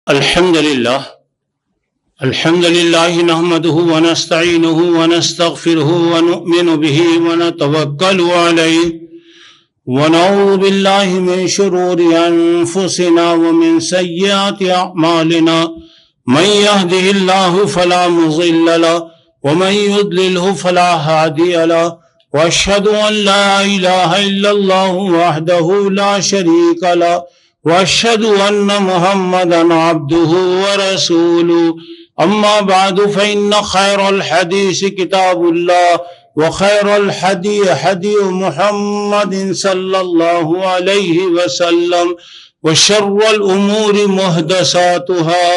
الحمد لله نحمده ونستعينه ونستغفره ونؤمن به ونتوكل عليه ونعوذ بالله من شرور أنفسنا ومن سيئات أعمالنا من يهده الله فلا مضل له ومن يضلله فلا هادي له وأشهد أن لا إله إلا الله وحده لا شريك له وأشهد أن محمدا عبده ورسوله أما بعد فإن خير الحديث كتاب الله وخير الهدي هدي محمد صلى الله عليه وسلم وشر الأمور محدثاتها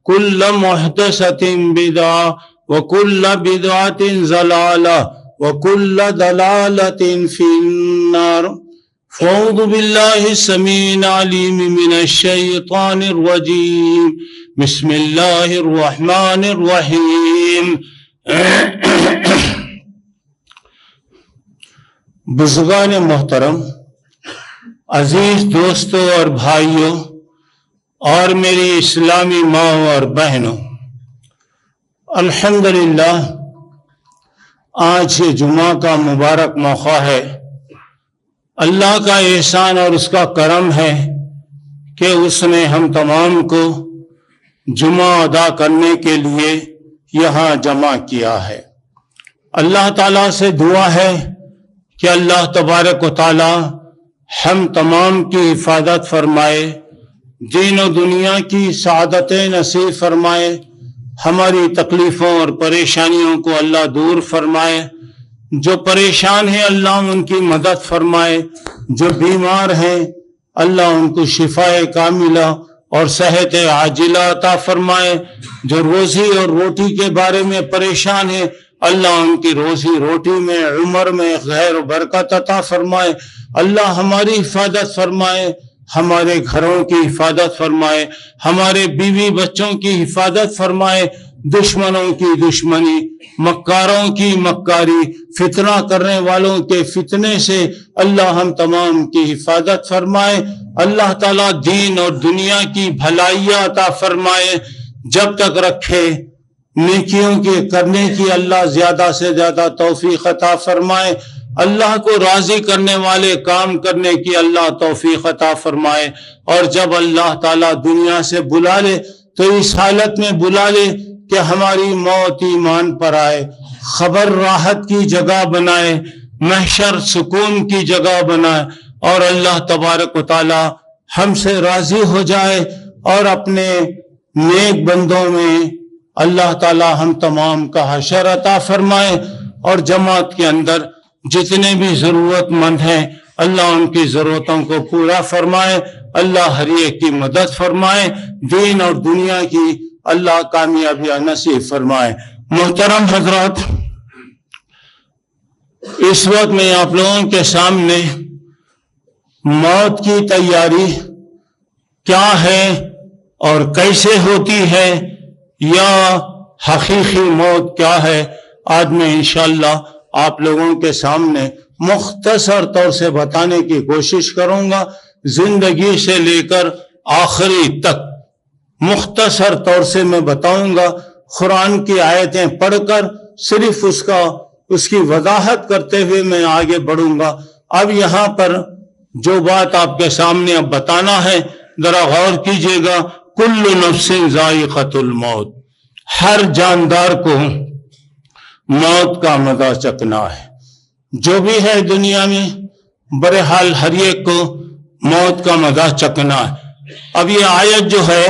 كل محدثة بدعة وكل بدعة ضلالة وكل ضلالة في النار. أعوذ بالله السميع العليم من الشيطان الرجيم. بسم الله الرحمن الرحيم. بزرگان محترم، عزیز دوستوں اور بھائیوں اور میری اسلامی ماں اور بہنوں، الحمدللہ آج یہ جمعہ کا مبارک موقع ہے. اللہ کا احسان اور اس کا کرم ہے کہ اس نے ہم تمام کو جمعہ ادا کرنے کے لیے یہاں جمع کیا ہے. اللہ تعالیٰ سے دعا ہے کہ اللہ تبارک و تعالی ہم تمام کی حفاظت فرمائے، دین و دنیا کی سعادتیں نصیب فرمائے، ہماری تکلیفوں اور پریشانیوں کو اللہ دور فرمائے. جو پریشان ہیں اللہ ان کی مدد فرمائے، جو بیمار ہیں اللہ ان کو شفاء کاملہ اور صحت عاجلہ عطا فرمائے، جو روزی اور روٹی کے بارے میں پریشان ہیں اللہ ان کی روزی روٹی میں عمر میں خیر و برکت عطا فرمائے. اللہ ہماری حفاظت فرمائے، ہمارے گھروں کی حفاظت فرمائے، ہمارے بیوی بچوں کی حفاظت فرمائے، دشمنوں کی دشمنی، مکاروں کی مکاری، فتنہ کرنے والوں کے فتنے سے اللہ ہم تمام کی حفاظت فرمائے. اللہ تعالیٰ دین اور دنیا کی بھلائیاں عطا فرمائے، جب تک رکھے نیکیوں کے کرنے کی اللہ زیادہ سے زیادہ توفیق عطا فرمائے. اللہ کو راضی کرنے والے کام کرنے کی اللہ توفیق عطا فرمائے. اور جب اللہ تعالیٰ دنیا سے بلا لے تو اس حالت میں بلا لے کہ ہماری موت ایمان پر آئے، خبر راحت کی جگہ بنائے، محشر سکون کی جگہ بنائے، اور اللہ تبارک و تعالی ہم سے راضی ہو جائے اور اپنے نیک بندوں میں اللہ تعالی ہم تمام کا حشر عطا فرمائے. اور جماعت کے اندر جتنے بھی ضرورت مند ہیں اللہ ان کی ضرورتوں کو پورا فرمائے، اللہ ہر ایک کی مدد فرمائے، دین اور دنیا کی اللہ کامیابیاں نصیب فرمائے. محترم حضرات، اس وقت میں آپ لوگوں کے سامنے موت کی تیاری کیا ہے اور کیسے ہوتی ہے یا حقیقی موت کیا ہے، آج میں انشاءاللہ آپ لوگوں کے سامنے مختصر طور سے بتانے کی کوشش کروں گا. زندگی سے لے کر آخری تک مختصر طور سے میں بتاؤں گا. قرآن کی آیتیں پڑھ کر صرف اس کی وضاحت کرتے ہوئے میں آگے بڑھوں گا. اب یہاں پر جو بات آپ کے سامنے اب بتانا ہے ذرا غور کیجئے گا. کل نفس ذائقۃ الموت، ہر جاندار کو موت کا مزہ چکھنا ہے. جو بھی ہے دنیا میں بہرحال ہر ایک کو موت کا مزہ چکھنا ہے. اب یہ آیت جو ہے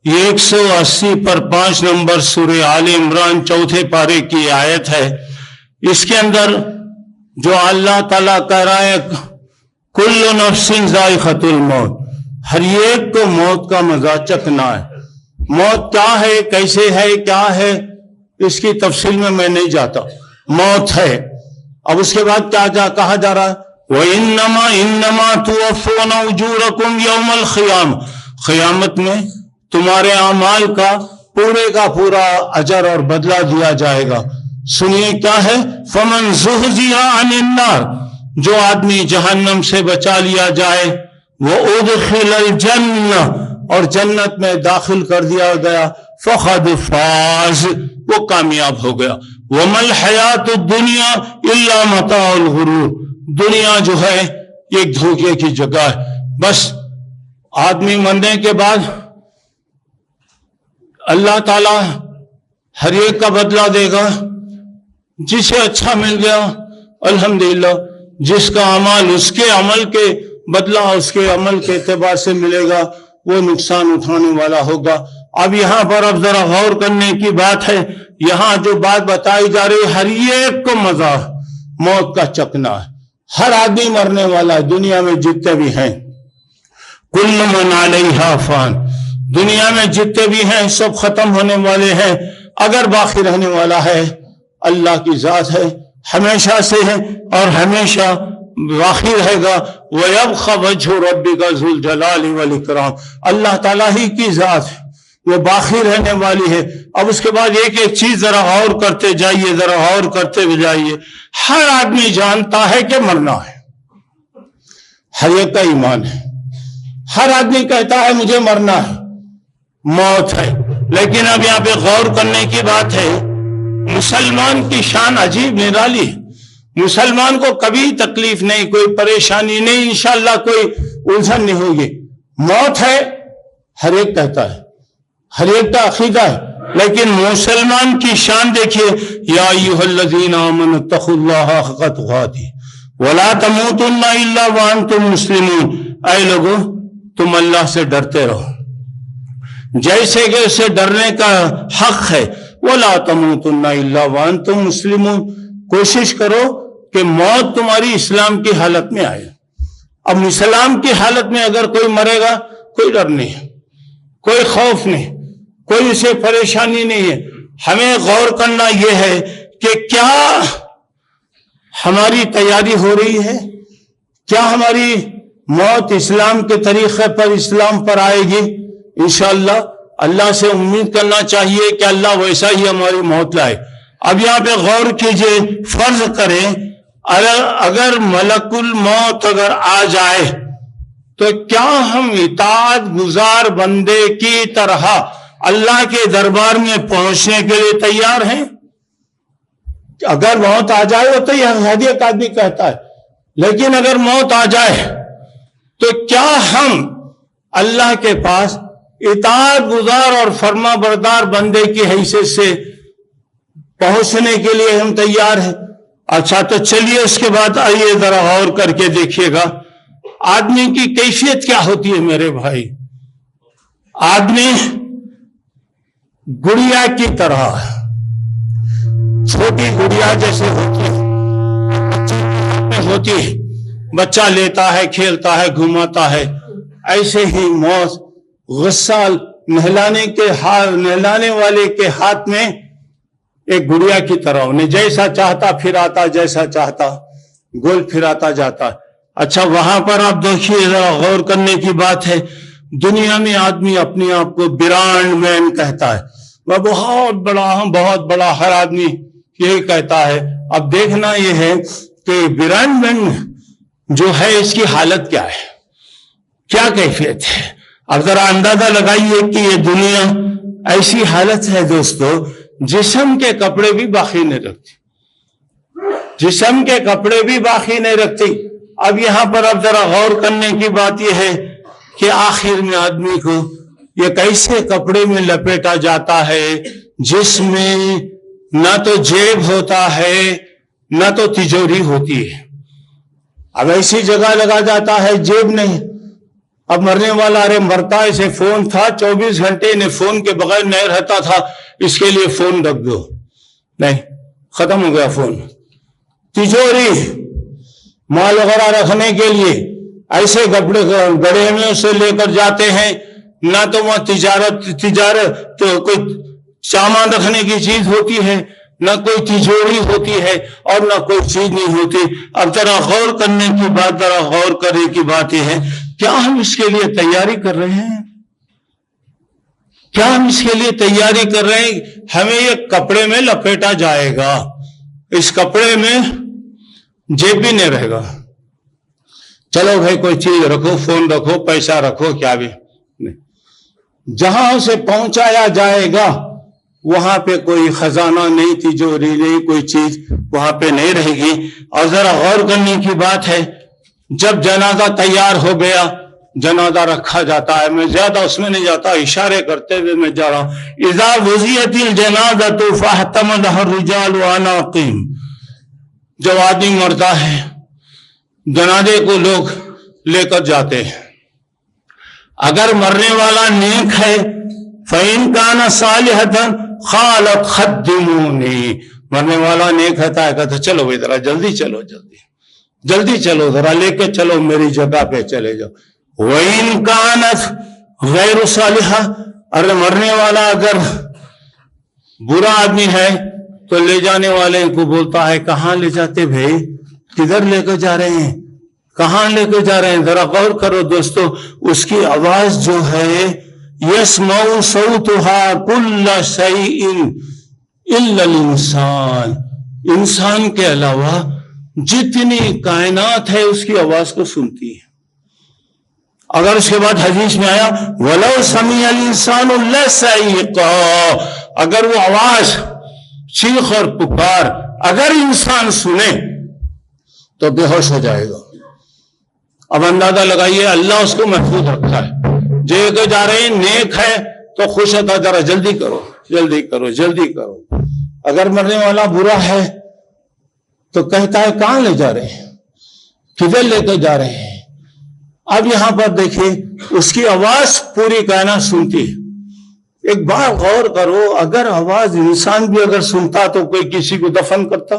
یہ 180 پر 5 نمبر سورہ آل عمران 4 پارے کی آیت ہے. اس کے اندر جو اللہ تعالیٰ کہہ رہا ہے کل نفس ذائقۃ الموت، ہر ایک کو موت کا مزہ چکھنا ہے. موت کیا ہے، کیسے ہے، کیا ہے، اس کی تفصیل میں نہیں جاتا. موت ہے. اب اس کے بعد کیا کہا جا رہا ہے وَإِنَّمَا تُوَفُّونَ أُجُورَكُمْ يَوْمَ الْقِيَامَةِ، قیامت میں تمہارے اعمال کا پورے کا پورا اجر اور بدلہ دیا جائے گا. سنیے کیا ہے فَمَنْ زُحْزِحَ عَنِ النَّارِ، جو آدمی جہنم سے بچا لیا جائے، وَأُدْخِلَ الْجَنَّةَ، اور جنت میں داخل کر دیا گیا فقد فاز، وہ کامیاب ہو گیا۔ وَمَا الْحَيَاةُ الدُّنْيَا إِلَّا مَتَاعُ الْغُرُورِ، دنیا جو ہے ایک دھوکے کی جگہ ہے۔ بس آدمی مرنے کے بعد اللہ تعالی ہر ایک کا بدلہ دے گا، جسے اچھا مل گیا الحمدللہ، جس کا عمل اس کے عمل کے بدلہ اس کے عمل کے اعتبار سے ملے گا، وہ نقصان اٹھانے والا ہوگا۔ اب یہاں پر اب ذرا غور کرنے کی بات ہے، یہاں جو بات بتائی جا رہی ہے ہر ایک کو مزہ موت کا چکنا ہے، ہر آدمی مرنے والا ہے، دنیا میں جتنے بھی ہیں۔ کل من علیہا فان، دنیا میں جتنے بھی ہیں سب ختم ہونے والے ہیں، اگر باقی رہنے والا ہے اللہ کی ذات ہے، ہمیشہ سے ہے اور ہمیشہ باقی رہے گا۔ وَيَبْقَى وَجْهُ رَبِّكَ ذُو الْجَلَالِ وَالْإِكْرَامِ، اللہ تعالیٰ ہی کی ذات ہے، وہ باقی رہنے والی ہے۔ اب اس کے بعد ایک ایک چیز ذرا غور کرتے جائیے، ذرا غور کرتے جائیے۔ ہر آدمی جانتا ہے کہ مرنا ہے، ہر ایک کا ایمان ہے، ہر آدمی کہتا ہے مجھے مرنا ہے، موت ہے۔ لیکن اب یہاں پہ غور کرنے کی بات ہے، مسلمان کی شان عجیب نرالی ہے، مسلمان کو کبھی تکلیف نہیں، کوئی پریشانی نہیں، انشاءاللہ کوئی الجھن نہیں ہوگی۔ موت ہے ہر ایک کہتا ہے، ہر ایک کا عقیدہ ہے، لیکن مسلمان کی شان دیکھیے، یا ایھا الذین آمنوا اتقوا اللہ حق تقاتہ ولا تموتن الا وانتم مسلمون، اے لوگو تم اللہ سے ڈرتے رہو جیسے کہ اسے ڈرنے کا حق ہے، ولا تموتن الا وانتم مسلمون، کوشش کرو کہ موت تمہاری اسلام کی حالت میں آئے۔ اب اسلام کی حالت میں اگر کوئی مرے گا کوئی ڈر نہیں ہے، کوئی خوف نہیں، کوئی اسے پریشانی نہیں ہے۔ ہمیں غور کرنا یہ ہے کہ کیا ہماری تیاری ہو رہی ہے، کیا ہماری موت اسلام کے طریقے پر اسلام پر آئے گی؟ انشاءاللہ اللہ سے امید کرنا چاہیے کہ اللہ ویسا ہی ہماری موت لائے۔ اب یہاں پہ غور کیجئے، فرض کریں اگر ملک الموت اگر آ جائے تو کیا ہم اطاعت گزار بندے کی طرح اللہ کے دربار میں پہنچنے کے لیے تیار ہیں؟ اگر موت آ جائے وہ تو یہ ہر ایک آدمی کہتا ہے، لیکن اگر موت آ جائے تو کیا ہم اللہ کے پاس اطاعت گزار اور فرما بردار بندے کی حیثیت سے پہنچنے کے لیے ہم تیار ہیں؟ اچھا تو چلیے اس کے بعد آئیے ذرا غور کر کے دیکھیے گا آدمی کی کیفیت کیا ہوتی ہے۔ میرے بھائی، آدمی گڑیا کی طرح، چھوٹی گڑیا جیسے ہوتی ہے، بچہ لیتا ہے، کھیلتا ہے، گھماتا ہے، ایسے ہی موت غسال نہلانے والے کے ہاتھ میں ایک گڑیا کی طرح، انہیں جیسا چاہتا پھراتا، جیسا چاہتا گول پھراتا جاتا۔ اچھا وہاں پر آپ دیکھیے، ذرا غور کرنے کی بات ہے، دنیا میں آدمی اپنے آپ کو برانڈ مین کہتا ہے، وہ بہت بڑا ہر آدمی یہی کہتا ہے۔ اب دیکھنا یہ ہے کہ برانڈ مین جو ہے اس کی حالت کیا ہے، کیا کیفیت ہے۔ اب ذرا اندازہ لگائیے کہ یہ دنیا ایسی حالت ہے دوستو، جسم کے کپڑے بھی باقی نہیں رکھتی، جسم کے کپڑے بھی باقی نہیں رکھتی۔ اب یہاں پر اب ذرا غور کرنے کی بات یہ ہے کہ آخر میں آدمی کو یہ کیسے کپڑے میں لپیٹا جاتا ہے جس میں نہ تو جیب ہوتا ہے نہ تو تجوری ہوتی ہے۔ اب ایسی جگہ لگا جاتا ہے جیب نہیں۔ اب مرنے والا ارے مرتا اسے فون تھا 24 گھنٹے انہیں فون کے بغیر نہیں رہتا تھا، اس کے لیے فون رکھ دو، نہیں ختم ہو گیا فون۔ تجوری مال وغیرہ رکھنے کے لیے ایسے کپڑے گڑے میں اسے لے کر جاتے ہیں، نہ تو وہاں تجارت تو کوئی سامان رکھنے کی چیز ہوتی ہے، نہ کوئی تجوری ہوتی ہے اور نہ کوئی چیز نہیں ہوتی۔ اب ذرا غور کرنے کی بات، ذرا غور کرنے کی بات یہ ہے، کیا ہم اس کے لیے تیاری کر رہے ہیں؟ کیا ہم اس کے لیے تیاری کر رہے ہیں؟ ہمیں یہ کپڑے میں لپیٹا جائے گا، اس کپڑے میں جیب بھی نہیں رہے گا۔ چلو بھائی کوئی چیز رکھو، فون رکھو، پیسہ رکھو، کیا بھی نہیں، جہاں اسے پہنچایا جائے گا وہاں پہ کوئی خزانہ نہیں تھی جو نہیں کوئی چیز وہاں پہ نہیں رہے گی. اور ذرا غور کرنے کی بات ہے، جب جنازہ تیار ہو گیا، جنازہ رکھا جاتا ہے، میں زیادہ اس میں نہیں جاتا، اشارے کرتے ہوئے میں جا رہا ہوں. اذا وزیت الجنازۃ فاحتملها الرجال وعناقیم، جب آدمی مرتا ہے جنازے کو لوگ لے کر جاتے ہیں. اگر مرنے والا نیک ہے فَإِن كَانَ صَالِحًا قَالَتْ خَدِّمُونِي، مرنے والا نیک ہے کہتا چلو بھائی ذرا جلدی چلو، جلدی چلو، ذرا لے کے چلو میری جگہ پہ چلے جاؤ. وَإِن كَانَتْ غَيْرُ صَالِحًا، اور مرنے والا اگر برا آدمی ہے تو لے جانے والے کو بولتا ہے کہاں لے جاتے بھائی، کدھر لے کے جا رہے ہیں، کہاں لے کے جا رہے ہیں. ذرا غور کرو دوستو، اس کی آواز جو ہے يَسْمَعُ صَوْتُهَا كُلَّ شَيْءٍ إِلَّا الْإِنسَانِ، انسان کے علاوہ جتنی کائنات ہے اس کی آواز کو سنتی ہے. اگر اس کے بعد حدیث میں آیا وَلَوْ سَمِعَ الْإِنسَانُ لَصَعِقَ، اگر وہ آواز چیخ اور پکار اگر انسان سنے تو بے ہوش ہو جائے گا. اب اندازہ لگائیے اللہ اس کو محفوظ رکھا ہے. جو کہ جا رہے ہیں نیک ہے تو خوش ہوتا ذرا جلدی کرو جلدی کرو جلدی کرو. اگر مرنے والا برا ہے تو کہتا ہے کہاں لے جا رہے ہیں، کدھر لے کے جا رہے ہیں. اب یہاں پر دیکھیں اس کی آواز پوری کائنات سنتی ہے. ایک بار غور کرو، اگر آواز انسان بھی اگر سنتا تو کوئی کسی کو دفن کرتا،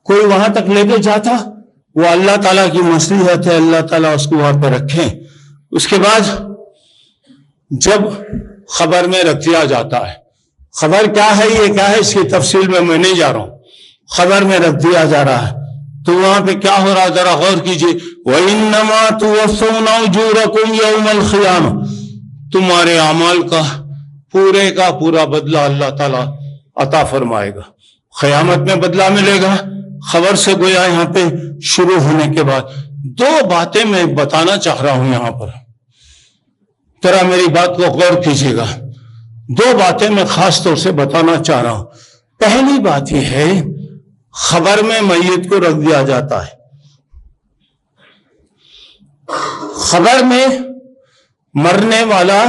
کوئی وہاں تک لے کے جاتا؟ وہ اللہ تعالیٰ کی مصلحت ہے، اللہ تعالیٰ اس کو وہاں پہ رکھیں. اس کے بعد جب خبر میں رکھ دیا جاتا ہے، خبر کیا ہے یہ کیا ہے اس کی تفصیل میں نہیں جا رہا ہوں، خبر میں رکھ دیا جا رہا ہے تو وہاں پہ کیا ہو رہا ہے ذرا غور کیجیے. وَإِنَّمَا تُوَفَّوْنَ أُجُورَكُمْ يَوْمَ الْقِيَامَةِ، تمہارے اعمال کا پورے کا پورا بدلہ اللہ تعالیٰ عطا فرمائے گا. قیامت میں بدلہ ملے گا. خبر سے گویا یہاں پہ شروع ہونے کے بعد دو باتیں میں بتانا چاہ رہا ہوں یہاں پر، ذرا میری بات کو غور کیجیے گا. دو باتیں میں خاص طور سے بتانا چاہ رہا ہوں. پہلی بات یہ ہے خبر میں میت کو رکھ دیا جاتا ہے. خبر میں مرنے والا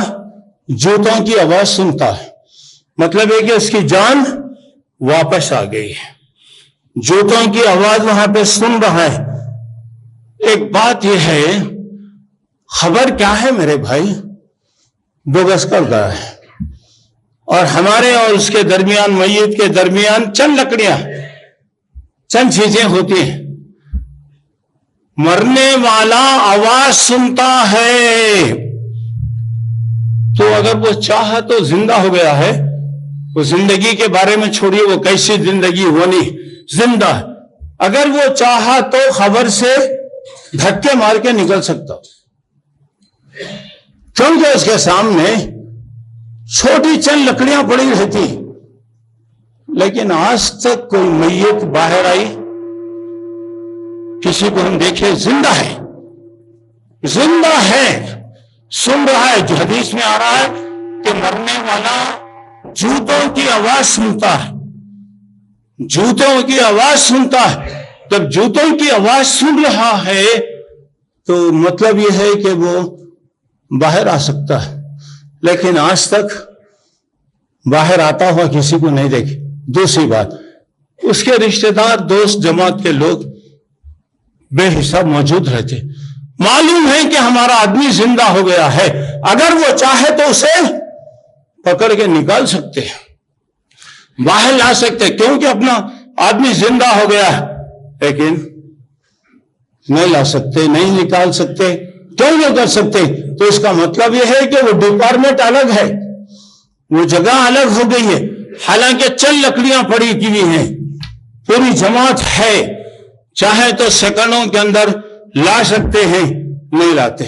جوتوں کی آواز سنتا ہے، مطلب ہے کہ اس کی جان واپس آ گئی ہے، جوتوں کی آواز وہاں پہ سن رہا ہے. ایک بات یہ ہے خبر کیا ہے میرے بھائی، دو گز کر گیا ہے اور ہمارے اور اس کے درمیان میت کے درمیان چند لکڑیاں چند چیزیں ہوتی ہیں. مرنے والا آواز سنتا ہے تو اگر وہ چاہا تو زندہ ہو گیا ہے، وہ زندگی کے بارے میں چھوڑیے وہ کیسی زندگی ہونی، زندہ ہے. اگر وہ چاہا تو خبر سے دھکے مار کے نکل سکتا، کیونکہ اس کے سامنے چھوٹی چند لکڑیاں پڑی رہتی. لیکن آج تک کوئی میت باہر آئی کسی کو ہم دیکھے زندہ ہے، زندہ ہے، سن رہا ہے. جو حدیث میں آ رہا ہے کہ مرنے والا جوتوں کی آواز سنتا ہے، جوتوں کی آواز سنتا ہے. جب جوتوں کی آواز سن رہا ہے تو مطلب یہ ہے کہ وہ باہر آ سکتا ہے، لیکن آج تک باہر آتا ہوا کسی کو نہیں دیکھے. دوسری بات، اس کے رشتہ دار دوست جماعت کے لوگ بے حساب موجود رہتے. معلوم ہے کہ ہمارا آدمی زندہ ہو گیا ہے، اگر وہ چاہے تو اسے پکڑ کے نکال سکتے ہیں، باہر لا سکتے، کیونکہ اپنا آدمی زندہ ہو گیا ہے، لیکن نہیں لا سکتے، نہیں نکال سکتے. کیوں نہیں کر سکتے؟ تو اس کا مطلب یہ ہے کہ وہ ڈپارٹمنٹ الگ ہے، وہ جگہ الگ ہو گئی ہے. حالانکہ چند لکڑیاں پڑی کی ہیں، پوری جماعت ہے، چاہے تو سیکنڈوں کے اندر لا سکتے ہیں، نہیں لاتے،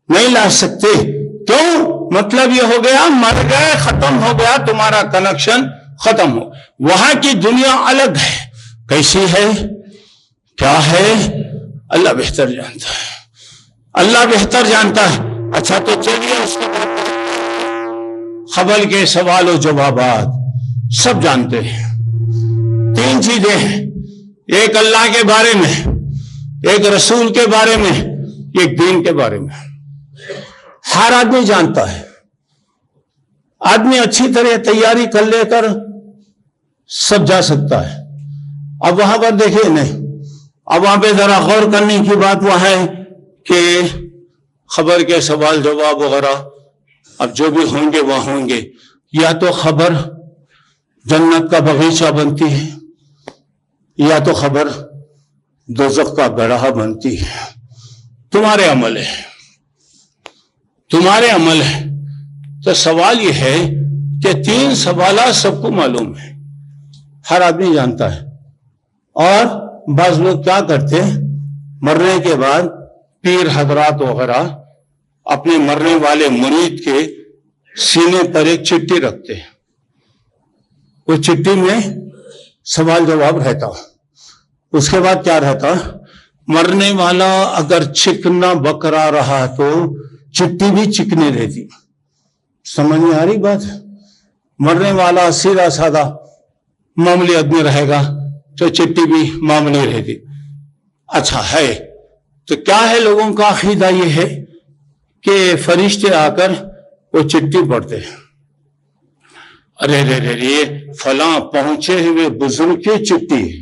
نہیں لا سکتے. کیوں؟ مطلب یہ ہو گیا مر گئے، ختم ہو گیا، تمہارا کنیکشن ختم ہو. وہاں کی دنیا الگ ہے. کیسی ہے، کیا ہے، اللہ بہتر جانتا ہے، اللہ بہتر جانتا ہے. اچھا تو چلیے اس کے بعد خبر کے سوال و جوابات سب جانتے ہیں۔ 3 چیزیں ہیں، ایک اللہ کے بارے میں، ایک رسول کے بارے میں، ایک دین کے بارے میں۔ ہر آدمی جانتا ہے، آدمی اچھی طرح تیاری کر لے کر سب جا سکتا ہے۔ اب وہاں پر دیکھیں نہیں، اب وہاں پہ ذرا غور کرنے کی بات وہ ہے کہ خبر کے سوال جواب وغیرہ اب جو بھی ہوں گے وہ ہوں گے، یا تو خبر جنت کا باغیچہ بنتی ہے یا تو خبر دوزخ کا گڑھا بنتی ہے۔ تمہارے عمل ہے، تمہارے عمل ہے۔ تو سوال یہ ہے کہ 3 سوالات سب کو معلوم ہے، ہر آدمی جانتا ہے۔ اور بعض لوگ کیا کرتے ہیں، مرنے کے بعد پیر حضرات وغیرہ اپنے مرنے والے مرید کے سینے پر ایک چٹھی رکھتے ہیں، وہ چٹھی میں سوال جواب رہتا، اس کے بعد کیا رہتا، مرنے والا اگر چکنا بکرا رہا تو چٹھی بھی چکنے رہتی۔ سمجھ میں آ رہی بات؟ مرنے والا سیدھا سادہ معمولی آدمی رہے گا تو چٹھی بھی معمولی رہتی۔ اچھا ہے تو کیا ہے، لوگوں کا عقیدہ یہ ہے کہ فرشتے آ کر وہ چٹھی پڑھتے ہیں، ارے رے رے یہ فلاں پہنچے ہوئے بزرگ کی چٹھی ہے،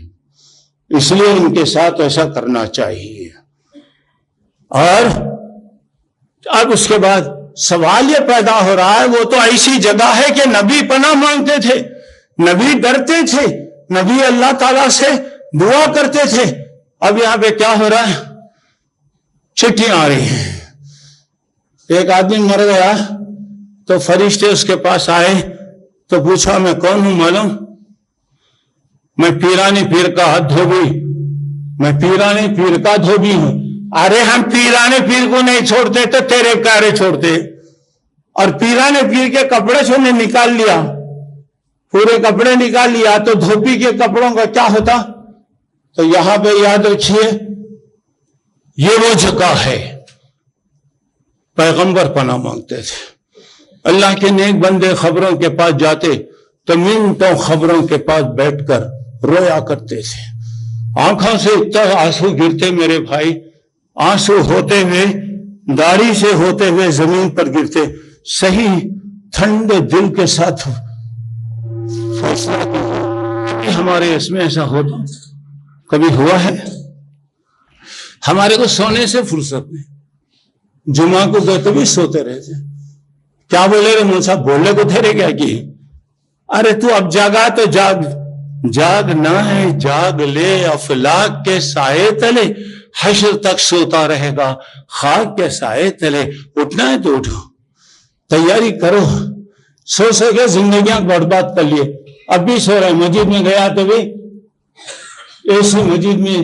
اس لیے ان کے ساتھ ایسا کرنا چاہیے۔ اور اب اس کے بعد سوال یہ پیدا ہو رہا ہے، وہ تو ایسی جگہ ہے کہ نبی پناہ مانگتے تھے، نبی ڈرتے تھے، نبی اللہ تعالیٰ سے دعا کرتے تھے۔ اب یہاں پہ کیا ہو رہا ہے، چٹھیاں آ رہی ہیں۔ ایک آدمی مر گیا تو فرشتے اس کے پاس آئے تو پوچھا میں کون ہوں معلوم؟ میں پیرانی پیر کا ہاتھ دھوبی، میں پیرانی پیر کا دھوبی ہوں۔ ارے ہم پیرانے پیر کو نہیں چھوڑتے تو تیرے کارے چھوڑتے، اور پیرانے پیر کے کپڑے سے انہیں نکال لیا، پورے کپڑے نکال لیا تو دھوبی کے کپڑوں کا کیا ہوتا؟ تو یہاں پہ یاد رکھیے یہ وہ جگہ ہے، پیغمبر پناہ مانگتے تھے۔ اللہ کے نیک بندے خبروں کے پاس جاتے تو منٹوں خبروں کے پاس بیٹھ کر رویا کرتے تھے، آنکھوں سے اتنا آنسو گرتے میرے بھائی، آنسو ہوتے ہوئے داڑھی سے ہوتے ہوئے زمین پر گرتے، صحیح ٹھنڈے دل کے ساتھ ہمارے اس میں ایسا ہوتا کبھی ہوا ہے؟ ہمارے کو سونے سے فرصت نہیں، جمعہ کو گئے تو بھی سوتے رہتے، کیا بولے رے مول صاحب، بولنے کو تھے کیا کی؟ ارے تو اب جاگا تو جاگ، جاگنا ہے جاگ لے، افلاک کے سائے تلے حشر تک سوتا رہے گا، خاک کے سائے تلے اٹھنا ہے تو اٹھو، تیاری کرو۔ سو کے زندگیاں برباد کر لیے، اب بھی سو رہے، مسجد میں گیا تو بھی ایسی مسجد میں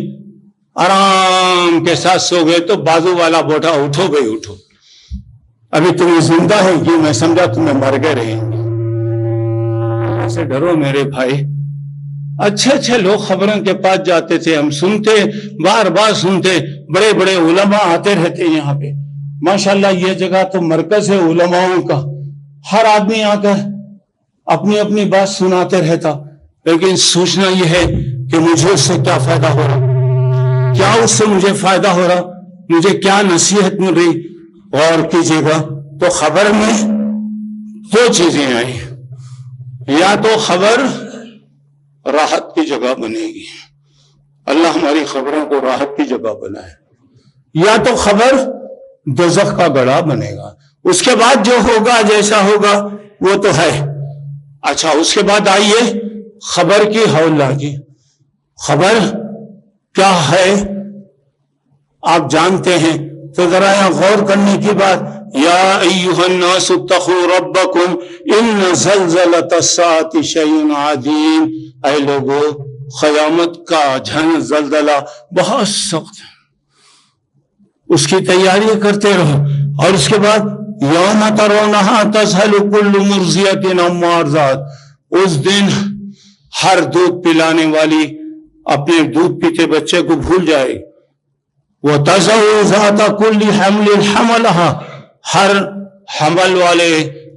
آرام کے ساتھ سو گئے تو بازو والا بوٹا اٹھو بھائی اٹھو، ابھی تمہیں زندہ ہے کیوں، میں سمجھا تمہیں مر گئے رہیں گے۔ ایسے ڈرو میرے بھائی، اچھے اچھے لوگ خبروں کے پاس جاتے تھے، ہم سنتے، بار بار سنتے، بڑے بڑے علماء آتے رہتے یہاں پہ، ماشاءاللہ یہ جگہ تو مرکز ہے علماؤں کا، ہر آدمی آ کر اپنی اپنی بات سناتے رہتا، لیکن سوچنا یہ ہے کہ مجھے اس سے کیا فائدہ ہو رہا، کیا اس سے مجھے فائدہ ہو رہا، مجھے کیا نصیحت مل رہی۔ غور کیجیے گا تو خبر میں 2 چیزیں آئی، یا تو خبر راحت کی جگہ بنے گی، اللہ ہماری خبروں کو راحت کی جگہ بنائے، یا تو خبر دوزخ کا گڑھا بنے گا، اس کے بعد جو ہوگا جیسا ہوگا وہ تو ہے۔ اچھا اس کے بعد آئیے خبر کی حوالہ کی، خبر کیا ہے آپ جانتے ہیں، تو ذرا یہاں غور کرنے کی بات، یا ایھا الناس اتقوا ربکم ان زلزلۃ الساعۃ شیء عظیم، اے لوگو قیامت کا جھن زلزلہ بہت سخت ہے، اس کی تیاری کرتے رہو۔ اور اس کے بعد یوم ترونہا تذہل کل مرضیۃ عما ارضعت، اس دن ہر دودھ پلانے والی اپنے دودھ پیتے بچے کو بھول جائے، وَتَضَعُ ذَاتَ كُلِّ حَمْلٍ حَمَلَهَا، ہر حمل والے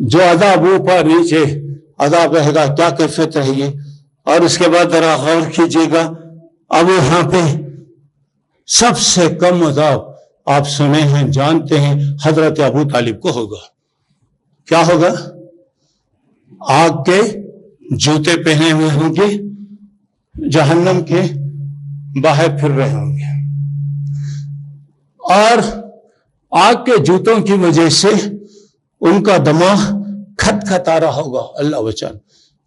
جو عذاب اوپر نیچے عذاب رہے گا کیا کیفیت رہے گی. اور اس کے بعد ذرا غور کیجیے گا, اب یہاں پہ سب سے کم عذاب آپ سنے ہیں جانتے ہیں حضرت ابو طالب کو ہوگا. کیا ہوگا؟ آگ کے جوتے پہنے ہوئے ہوں گے, جہنم کے باہر پھر رہے ہوں گے, اور آگ کے جوتوں کی وجہ سے ان کا دماغ کھٹ کھٹا رہا ہوگا, اللہ بچان,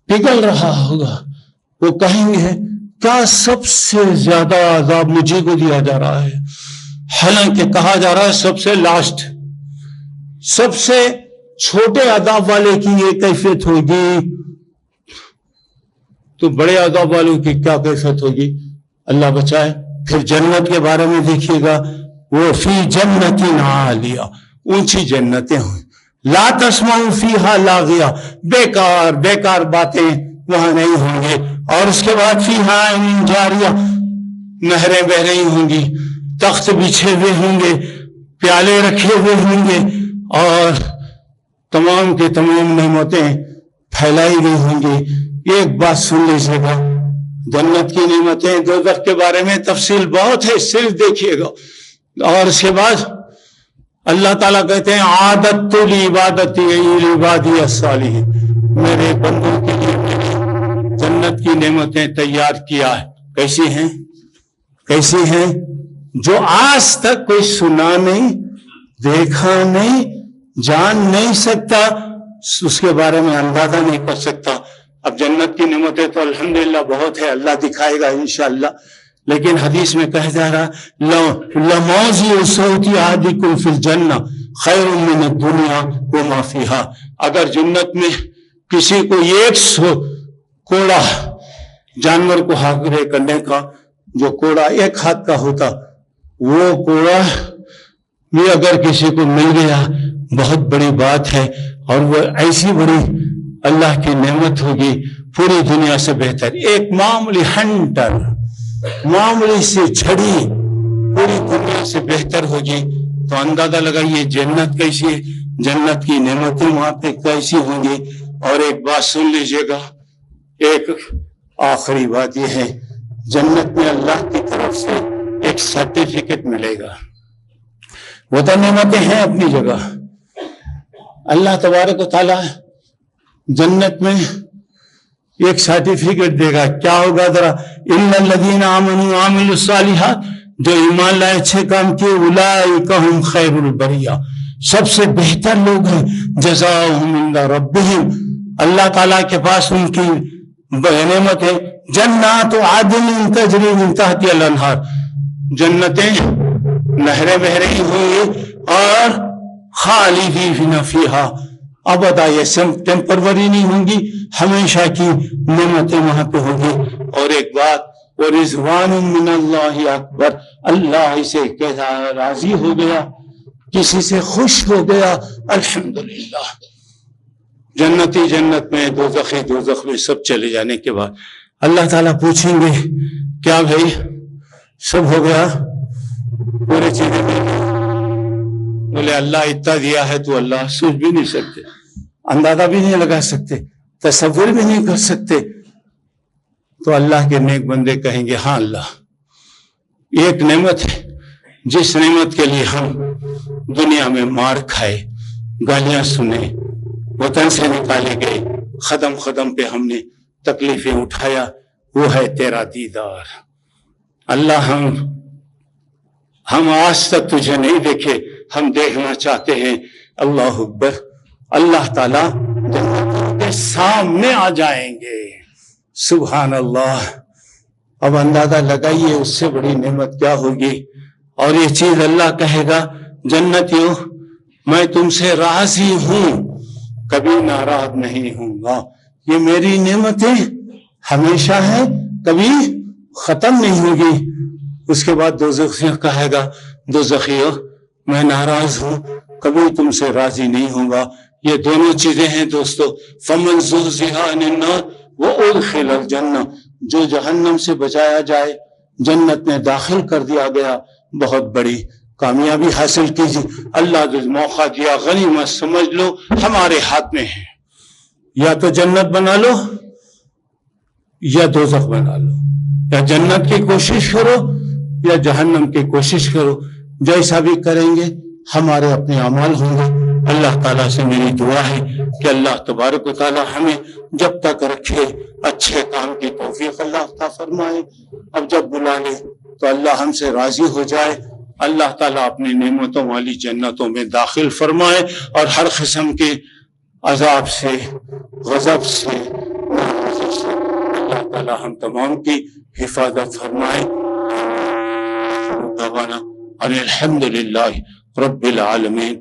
پگھل رہا ہوگا. وہ کہیں گے کیا سب سے زیادہ عذاب مجھے کو دیا جا رہا ہے, حالانکہ کہا جا رہا ہے سب سے لاسٹ, سب سے چھوٹے عذاب والے کی یہ کیفیت ہوگی, تو بڑے عذاب والوں کی کیا کیفیت ہوگی, اللہ بچائے. پھر جنت کے بارے میں دیکھیے گا, وہ فی جنت عالیہ, اونچی جنتیں ہوئیں, لا تسمع فیہا لاغیہ, بیکار بیکار باتیں وہاں نہیں ہوں گے. اور اس کے بعد فیہا عین جاریہ, نہریں بہ رہی ہوں گی, تخت بچھے ہوئے ہوں گے, پیالے رکھے ہوئے ہوں گے, اور تمام کے تمام نعمتیں پھیلائی گئی ہوں گی. ایک بات سن لیجیے گا, جنت کی نعمتیں, دوزخ کے بارے میں تفصیل بہت ہے, صرف دیکھیے گا. اور اس کے بعد اللہ تعالیٰ کہتے ہیں عادت لعبادتی عبادی الصالحین, میرے بندوں کے لیے جنت کی نعمتیں تیار کیا ہے. کیسی ہیں؟ کیسی ہیں؟ جو آج تک کوئی سنا نہیں, دیکھا نہیں, جان نہیں سکتا, اس کے بارے میں اندازہ نہیں کر سکتا. اب جنت کی نعمتیں تو الحمدللہ بہت ہے, اللہ دکھائے گا انشاءاللہ, لیکن حدیث میں کہا جا رہا لَمَوْضِعُ صَوْتِ أَحَدِكُمْ فِي الْجَنَّةِ خَيْرٌ مِّنَ الدُّنْيَا وَمَا فِيهَا. اگر جنت میں کسی کو ایک کوڑا جانور کو حاضر کرنے کا, جو کوڑا ایک ہاتھ کا ہوتا, وہ کوڑا بھی اگر کسی کو مل گیا بہت بڑی بات ہے, اور وہ ایسی بڑی اللہ کی نعمت ہوگی پوری دنیا سے بہتر. ایک معمولی ہنٹر, معمولی سی جھڑی پوری دنیا سے بہتر ہوگی. تو اندازہ لگائیے جنت کیسی ہے, جنت کی نعمتیں وہاں پہ کیسی ہوں گی. اور ایک بات سن لیجیے گا, ایک آخری بات یہ ہے, جنت میں اللہ کی طرف سے ایک سرٹیفکیٹ ملے گا. وہ تو نعمتیں ہیں اپنی جگہ, اللہ تبارک و تعالیٰ جنت میں ایک سرٹیفکیٹ دے گا. کیا ہوگا ذرا؟ اِنَّ الَّذِينَ آمَنُوا وَعَمِلُوا الصَّالِحَاتِ, جو ایمان لائے اچھے کام کیے, اولئک ہم خیر البریہ, سب سے بہتر لوگ ہیں. جزاؤہم عند ربہم, اللہ تعالیٰ کے پاس ان کی نعمت ہے. جنات عدن تجری من تحتہا الانہار, جنتیں نہریں بہ رہی ہوں گی, اور خالدین فیہا ابدا, یہ ٹیمپروری نہیں ہوں گی, ہمیشہ کی نعمتیں وہاں پہ ہوں گی. اور ایک بات, وَرِضْوَانٌ مِّنَ اللَّهِ اکبر, اللہ سے کہتا راضی ہو گیا, کسی سے خوش ہو گیا, الحمدللہ. جنتی جنت میں, دوزخی دوزخ میں, سب چلے جانے کے بعد اللہ تعالیٰ پوچھیں گے کیا بھائی سب ہو گیا, پورے چیزیں بولے اللہ اتنا دیا ہے تو اللہ سوچ بھی نہیں سکتے, اندازہ بھی نہیں لگا سکتے, تصور بھی نہیں کر سکتے. تو اللہ کے نیک بندے کہیں گے ہاں اللہ, ایک نعمت ہے جس نعمت کے لیے ہم دنیا میں مار کھائے, گالیاں سنے, وطن سے نکالے گئے, قدم قدم پہ ہم نے تکلیفیں اٹھایا, وہ ہے تیرا دیدار. اللہ ہم آج تک تجھے نہیں دیکھے, ہم دیکھنا چاہتے ہیں. اللہ اکبر, اللہ تعالیٰ جنت کے سامنے آ جائیں گے. سبحان اللہ. اب اندازہ لگائیے اس سے بڑی نعمت کیا ہوگی. اور یہ چیز اللہ کہے گا جنتیوں میں تم سے راضی ہوں, کبھی ناراض نہیں ہوں گا. یہ میری نعمتیں ہمیشہ ہیں, کبھی ختم نہیں ہوگی. اس کے بعد دوزخیوں کہے گا دوزخیوں میں ناراض ہوں, کبھی تم سے راضی نہیں ہوں گا. یہ دونوں چیزیں ہیں دوستو. فمن زحزح عن النار وادخل الجنہ, جو جہنم سے بچایا جائے, جنت میں داخل کر دیا گیا, بہت بڑی کامیابی حاصل کیجیے. اللہ جو موقع دیا غنیمت سمجھ لو ہمارے ہاتھ میں ہے. یا تو جنت بنا لو یا دوزخ بنا لو. یا جنت کی کوشش کرو یا جہنم کی کوشش کرو. جیسا بھی کریں گے ہمارے اپنے اعمال ہوں گے. اللہ تعالیٰ سے میری دعا ہے کہ اللہ تبارک و تعالیٰ ہمیں جب تک رکھے اچھے کام کی توفیق اللہ عطا فرمائے. اب جب بلا لے تو اللہ ہم سے راضی ہو جائے. اللہ تعالیٰ اپنی نعمتوں والی جنتوں میں داخل فرمائے اور ہر قسم کے عذاب سے غضب سے اللہ تعالیٰ ہم تمام کی حفاظت فرمائے. الحمد للہ رب العالمین.